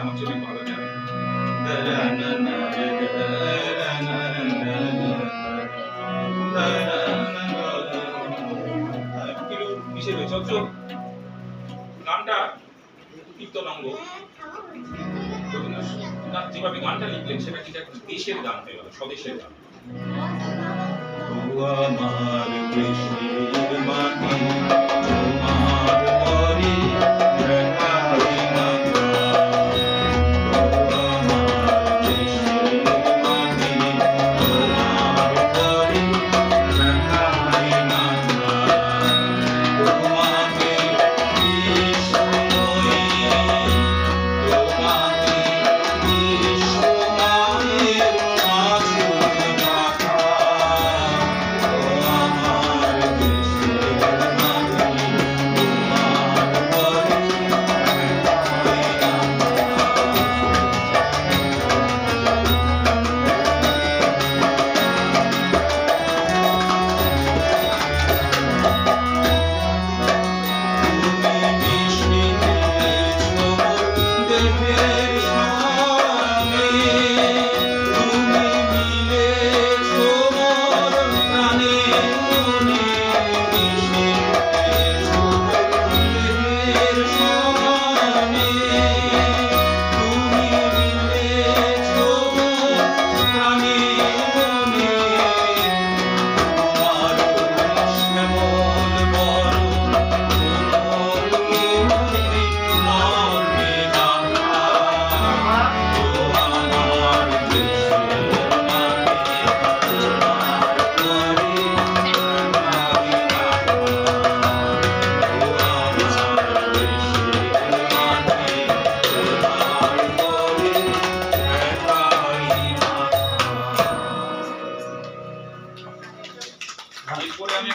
আমার চেয়ে অনেক ভালো জানে। কিন্তু কিসের হয়েছে অথচ গানটা কীর্তনাঙ্গ রবীন্দ্রনাথ যেভাবে গানটা লিখলেন সেটা কিন্তু একটা দেশের গান হয়ে গেল, স্বদেশের গান। আমার দেশের মাটি তোমার পরে দেখাই না আমার দেশের মাটি তোমার পরে দেখাই না তোমাকে বিস্ময়ে তোমাকে বিস্ময়ের মাঝে রাখা আমার দেশের মাটি তোমার পরে এরপরে আমি